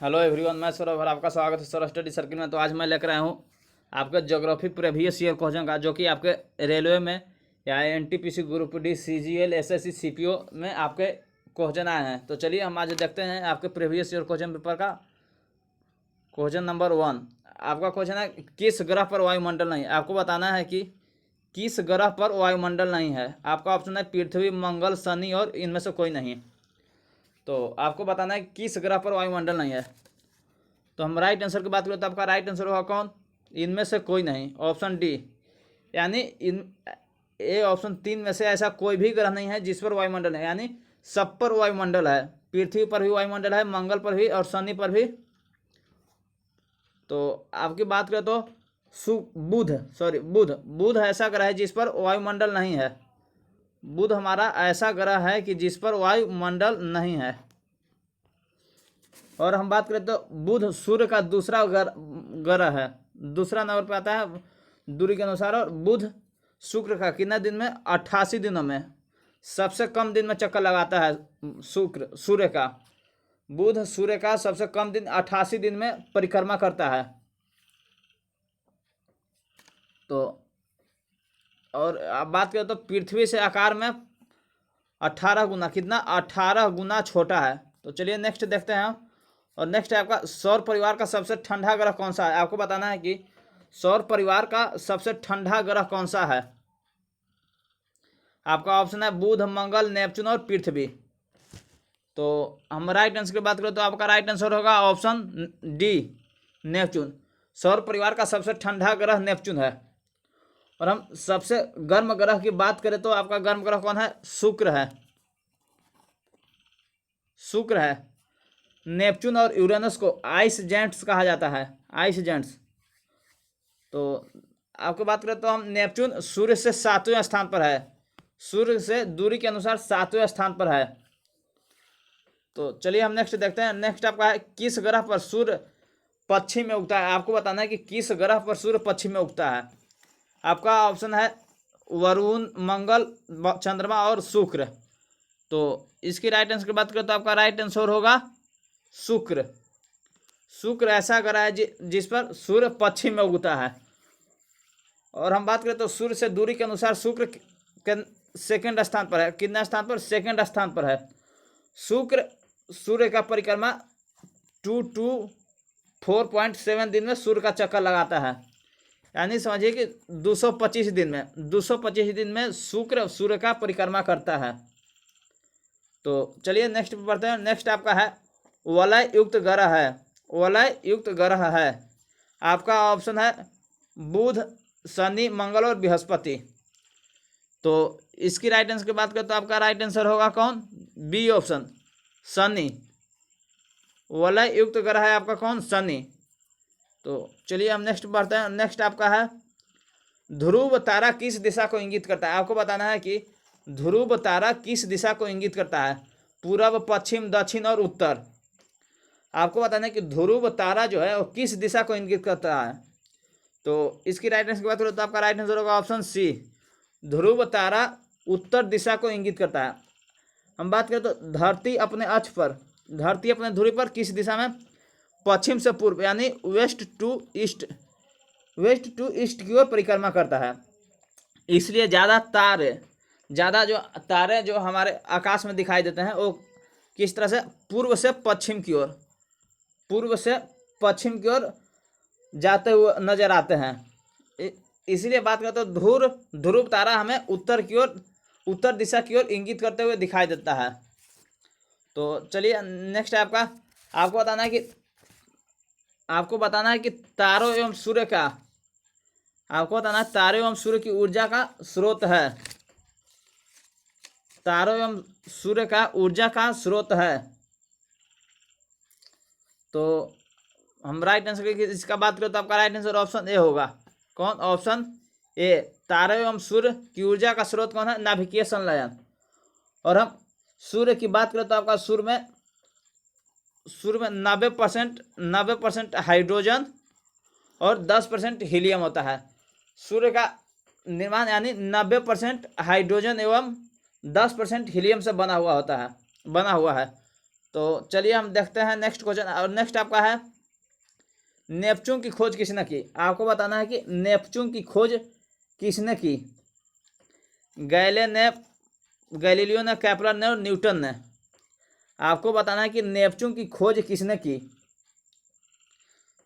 Hello everyone, मैं सौरभ और आपका स्वागत है सौरभ स्टडी सर्किल में। तो आज मैं लेकर आया हूँ आपके ज्योग्राफी प्रीवियस ईयर क्वेश्चन का, जो कि आपके रेलवे में या NTPC group D CGL SSC CPO में आपके क्वेश्चन आए हैं। तो चलिए हम आज देखते हैं आपके प्रीवियस ईयर क्वेश्चन पेपर का क्वेश्चन नंबर 1। आपका क्वेश्चन है किस ग्रह पर वायुमंडल नहीं है। आपको बताना है कि किस ग्रह पर वायुमंडल नहीं है। आपका ऑप्शन है पृथ्वी, मंगल, शनि और इनमें से कोई नहीं। तो आपको बताना है किस ग्रह पर वायुमंडल नहीं है। तो हम राइट आंसर की बात करें तो आपका राइट आंसर होगा कौन? इनमें से कोई नहीं, ऑप्शन डी। यानी इन ए ऑप्शन 3 में से ऐसा कोई भी ग्रह नहीं है जिस पर वायुमंडल है, यानी सब पर वायुमंडल है। पृथ्वी पर भी वायुमंडल है, मंगल पर भी और शनि पर भी। तो आपकी बात करें तो बुध ऐसा ग्रह है जिस पर वायुमंडल नहीं है। बुध हमारा ऐसा ग्रह है कि जिस पर वायुमंडल नहीं है। और हम बात करें तो बुध सूर्य का दूसरा ग्रह है, दूसरा नंबर पर आता है दूरी के अनुसार। और बुध शुक्र का कितने दिन में? 88 दिनों में। सबसे कम दिन में चक्कर लगाता है सूर्य का। बुध सूर्य का सबसे कम दिन 88 दिन में परिक्रमा करता है। तो और आप बात करें तो पृथ्वी से आकार में 18 गुना, कितना? 18 गुना छोटा है। तो चलिए नेक्स्ट देखते हैं। और नेक्स्ट है आपका सौर परिवार का सबसे ठंडा ग्रह कौन सा है। आपको बताना है कि सौर परिवार का सबसे ठंडा ग्रह कौन सा है। आपका ऑप्शन है बुध, मंगल, नेपच्यून और पृथ्वी। तो हम राइट आंसर की बात करें तो आपका राइट आंसर होगा ऑप्शन डी, नेपच्यून। सौर परिवार का सबसे ठंडा ग्रह नेपच्यून है। और हम सबसे गर्म ग्रह की बात करें तो आपका गर्म ग्रह कौन है? शुक्र है। शुक्र है। नेपच्यून और यूरेनस को आइस जेंट्स कहा जाता है, आइस जेंट्स। तो आपको बात करें तो हम नेपच्यून सूर्य से 7वें स्थान पर है, सूर्य से दूरी के अनुसार 7वें स्थान पर है। तो चलिए हम नेक्स्ट देखते हैं। नेक्स्ट आपका है किस ग्रह पर सूर्य पश्चिम में उगता है। आपको बताना है कि किस ग्रह पर सूर्य पश्चिम में उगता है। आपका ऑप्शन है वरुण, मंगल, चंद्रमा और शुक्र। तो इसकी राइट आंसर की बात करें तो आपका राइट आंसर होगा शुक्र। शुक्र ऐसा ग्रह है जिस पर सूर्य पश्चिम में उगता है। और हम बात करें तो सूर्य से दूरी के अनुसार शुक्र के सेकंड स्थान पर है। कितना स्थान पर? सेकंड स्थान पर है। शुक्र सूर्य का परिक्रमा 4.7 दिन में सूर्य का चक्कर लगाता है। यानी समझिए कि 225 दिन में शुक्र सूर्य का परिक्रमा करता है। तो चलिए नेक्स्ट पढ़ते हैं। नेक्स्ट आपका है वलय युक्त ग्रह है। वलय युक्त ग्रह है। आपका ऑप्शन है बुध, शनि, मंगल और बृहस्पति। तो इसकी राइट आंसर की बात करें तो आपका राइट आंसर होगा कौन? बी ऑप्शन, शनि। वलय युक्त ग्रह है आपका कौन? शनि। तो चलिए हम नेक्स्ट बढ़ते हैं। नेक्स्ट आपका है ध्रुव तारा किस दिशा को इंगित करता है। आपको बताना है कि ध्रुव तारा किस दिशा को इंगित करता है। पूर्व, पश्चिम, दक्षिण और उत्तर। आपको बताना है कि ध्रुव तारा जो है वो किस दिशा को इंगित करता है। तो इसकी राइट आंसर की बात करें तो आपका राइट आंसर होगा ऑप्शन सी, ध्रुव तारा उत्तर दिशा को इंगित करता है। हम बात करें तो धरती अपने अक्ष पर, धरती अपने ध्रुव पर किस दिशा में? पश्चिम से पूर्व, यानी वेस्ट टू ईस्ट की ओर परिक्रमा करता है। इसलिए ज़्यादा जो तारे जो हमारे आकाश में दिखाई देते हैं वो किस तरह से? पूर्व से पश्चिम की ओर जाते हुए नजर आते हैं। इसलिए बात करते तो ध्रुव तारा हमें उत्तर दिशा की ओर इंगित करते हुए दिखाई देता है। तो चलिए नेक्स्ट है आपको बताना है कि तारों एवं सूर्य का, आपको बताना है तारों एवं सूर्य की ऊर्जा का स्रोत है। तारों एवं सूर्य का ऊर्जा का स्रोत है। तो हम राइट आंसर इसका बात करें तो आपका राइट आंसर ऑप्शन ए होगा। कौन? ऑप्शन ए, तारे एवं सूर्य की ऊर्जा का स्रोत कौन है? नाभिकीय संलयन। और हम सूर्य की बात करें तो आपका सूर्य में 90% हाइड्रोजन और 10% हीलियम होता है। सूर्य का निर्माण यानी 90% हाइड्रोजन एवं 10% हीलियम से बना हुआ है। तो चलिए हम देखते हैं नेक्स्ट क्वेश्चन। और नेक्स्ट आपका है नेपच्यून की खोज किसने की। आपको बताना है कि नेपच्यून की खोज किसने की। गैले ने, गैलीलियो ने, केपलर ने और न्यूटन ने। आपको बताना है कि नेपच्यून की खोज किसने की।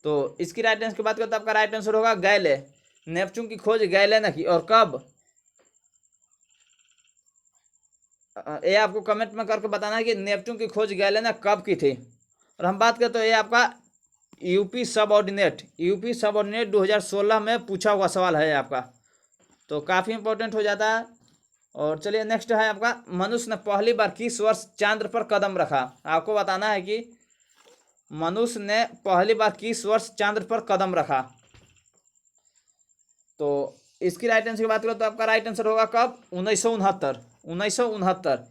तो इसकी राइट आंसर की बात करें तो आपका राइट आंसर होगा गैले। नेपच्यून की खोज गैले ने की। और कब, ये आपको कमेंट में करके बताना है कि नेपच्यून की खोज गैले ने कब की थी। और हम बात करें तो ये आपका यूपी सबऑर्डिनेट 2016 में पूछा हुआ सवाल है आपका, तो काफ़ी इंपॉर्टेंट हो जाता है। और चलिए नेक्स्ट है आपका मनुष्य ने पहली बार किस वर्ष चांद पर कदम रखा। आपको बताना है कि मनुष्य ने पहली बार किस वर्ष चांद पर कदम रखा। तो इसकी राइट आंसर की बात करो तो आपका राइट आंसर होगा कब, 1969।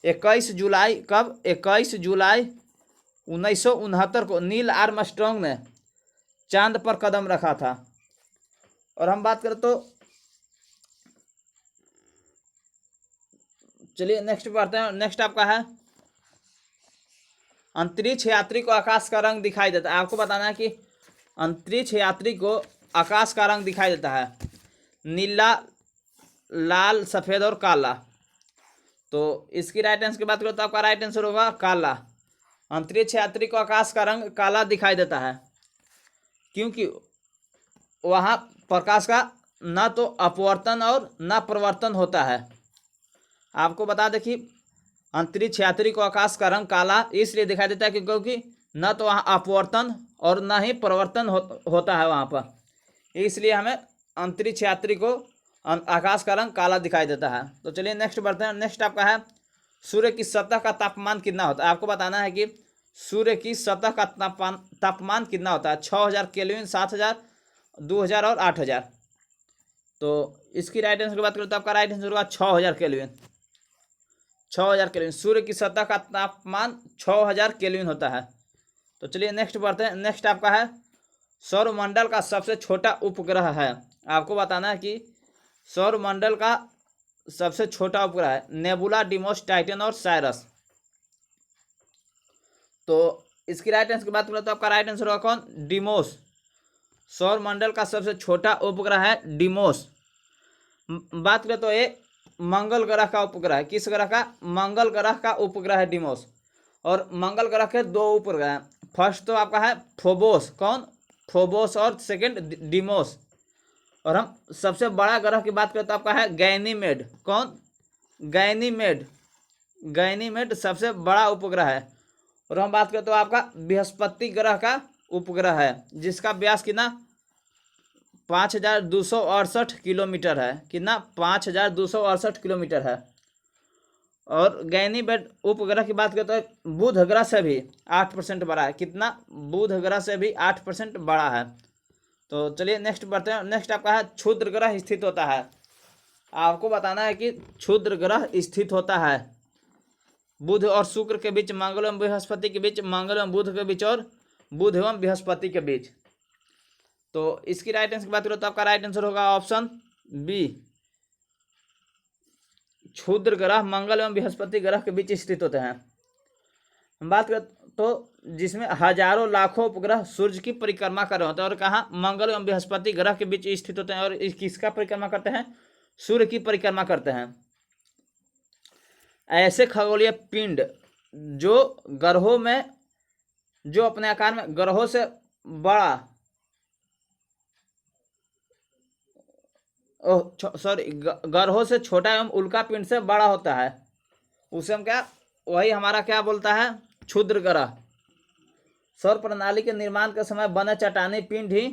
21 जुलाई, कब, 21 जुलाई 1969 को नील आर्मस्ट्रांग ने चांद पर कदम रखा था। और हम बात करें तो चलिए नेक्स्ट बढ़ते हैं। नेक्स्ट आपका है अंतरिक्ष यात्री को आकाश का रंग दिखाई देता है। आपको बताना है कि अंतरिक्ष यात्री को आकाश का रंग दिखाई देता है नीला, लाल, सफेद और काला। तो इसकी राइट आंसर की बात करो तो आपका राइट आंसर होगा काला। अंतरिक्ष यात्री को आकाश का रंग काला दिखाई देता है क्योंकि वहाँ प्रकाश का न तो अपवर्तन और न प्रवर्तन होता है। आपको बता दें कि अंतरिक्ष यात्री को आकाश का रंग काला इसलिए दिखाई देता है क्योंकि न तो वहाँ अपवर्तन और न ही प्रवर्तन होता है वहाँ पर, इसलिए हमें अंतरिक्ष यात्री को आकाश का रंग काला दिखाई देता है। तो चलिए नेक्स्ट बढ़ते हैं। नेक्स्ट आपका है सूर्य की सतह का तापमान कितना होता है। आपको बताना है कि सूर्य की सतह का तापमान कितना होता है। 6000 केल्विन, 7000, 2000 और 8000। तो इसकी राइट आंसर की बात करें तो आपका राइट आंसर होगा 6000 केल्विन। 6000 केल्विन, सूर्य की सतह का तापमान 6000 केल्विन होता है। तो चलिए नेक्स्ट बढ़ते हैं। नेक्स्ट आपका है सौरमंडल का सबसे छोटा उपग्रह है। आपको बताना है कि सौरमंडल का सबसे छोटा उपग्रह है नेबुला, डिमोस, टाइटन और साइरस। तो इसकी राइट आंसर की बात करें तो आपका राइट आंसर होगा कौन, डिमोस। सौरमंडल का सबसे छोटा उपग्रह है डिमोस। बात करें तो ये मंगल ग्रह का उपग्रह है। किस ग्रह का, मंगल ग्रह का उपग्रह है डिमोस। और मंगल ग्रह के दो उपग्रह हैं। फर्स्ट तो आपका है फोबोस, कौन, फोबोस, और सेकंड डिमोस। और हम सबसे बड़ा ग्रह की बात करें तो आपका है गैनीमेड, कौन, गैनीमेड। गैनीमेड सबसे बड़ा उपग्रह है। और हम बात करें तो आपका बृहस्पति ग्रह का उपग्रह है जिसका व्यास कितना, 5268 किलोमीटर है। कितना, 5268 किलोमीटर है। और गैनीमेड उपग्रह की बात करें तो बुध ग्रह से भी 8% बड़ा है। कितना, बुध ग्रह से भी 8% बड़ा है। तो चलिए नेक्स्ट बढ़ते हैं। नेक्स्ट आपका है क्षुद्र ग्रह स्थित होता है। आपको बताना है कि क्षुद्र ग्रह स्थित होता है बुध और शुक्र के बीच, मंगल एवं बृहस्पति के बीच, मंगल एवं बुध के बीच और बुध एवं बृहस्पति के बीच। तो इसकी राइट आंसर की बात करो तो आपका राइट आंसर होगा ऑप्शन बी, क्षुद्र ग्रह मंगल एवं बृहस्पति ग्रह के बीच स्थित होते हैं। हम बात करें तो जिसमें हजारों लाखों उपग्रह सूर्य की परिक्रमा कर रहे होते हैं। और कहाँ, मंगल एवं बृहस्पति ग्रह के बीच स्थित होते हैं। और किसका परिक्रमा करते हैं, सूर्य की परिक्रमा करते हैं। ऐसे खगोलीय पिंड जो ग्रहों में, जो अपने आकार में ग्रहों से बड़ा, सॉरी, ग्रहों से छोटा एवं उल्का पिंड से बड़ा होता है उसे हम क्या, वही हमारा क्या बोलता है, क्षुद्र ग्रह। सौर प्रणाली के निर्माण के समय बने चट्टानी पिंड ही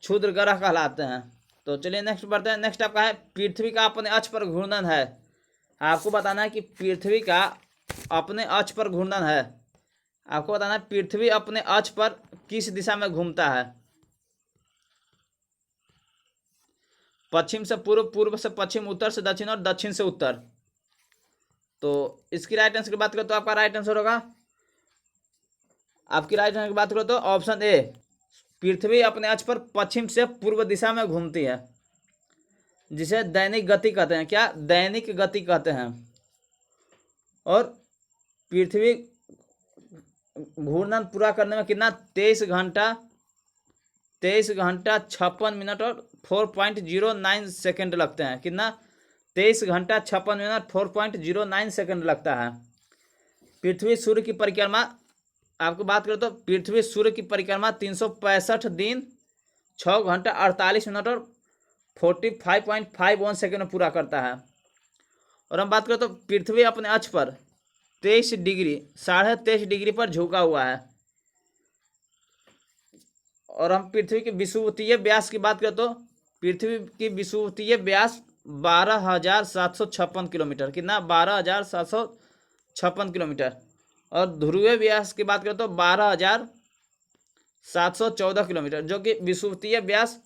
क्षुद्र ग्रह कहलाते हैं। तो चलिए नेक्स्ट बढ़ते हैं। नेक्स्ट आपका है पृथ्वी का अपने अक्ष पर घूर्णन है। आपको बताना है कि पृथ्वी का अपने अक्ष पर घूर्णन है। आपको बताना है पृथ्वी अपने अक्ष पर किस दिशा में घूमता है। पश्चिम से पूर्व, पूर्व से पश्चिम, उत्तर से दक्षिण और दक्षिण से उत्तर। तो इसकी राइट आंसर की बात करो तो आपका राइट आंसर होगा, आपकी राइट आंसर की बात करो तो ऑप्शन ए, पृथ्वी अपने अक्ष पर पश्चिम से पूर्व दिशा में घूमती है जिसे दैनिक गति कहते हैं। क्या, दैनिक गति कहते हैं। और पृथ्वी घूर्णन पूरा करने में कितना 23 घंटा 56 मिनट और 4.09 सेकेंड लगते हैं। कितना 23 घंटा 56 मिनट 4.09 सेकेंड लगता है। पृथ्वी सूर्य की परिक्रमा आपको बात करें तो पृथ्वी सूर्य की परिक्रमा 365 दिन 6 घंटा 48 मिनट और 45.51 सेकेंड में पूरा करता है। और हम बात करें तो पृथ्वी अपने अक्ष पर 23 डिग्री 23.5 डिग्री पर झुका हुआ है। और हम पृथ्वी के विषुवतीय व्यास की बात करें तो पृथ्वी की विषुवतीय व्यास 12,756 किलोमीटर। कितना 12,756 किलोमीटर। और ध्रुवीय व्यास की बात करें तो 12,714 किलोमीटर, जो कि विषुवतीय व्यास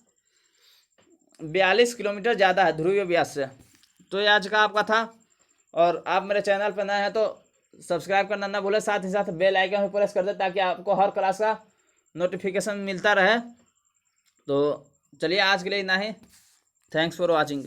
42 किलोमीटर ज़्यादा है ध्रुवीय व्यास से। तो ये आज का आपका था। और आप मेरे चैनल पर नए हैं तो सब्सक्राइब करना ना भूलें, साथ ही साथ बेल आइकन भी प्रेस कर दें ताकि आपको हर क्लास का नोटिफिकेशन मिलता रहे। तो चलिए आज के लिए इतना ही। Thanks for watching.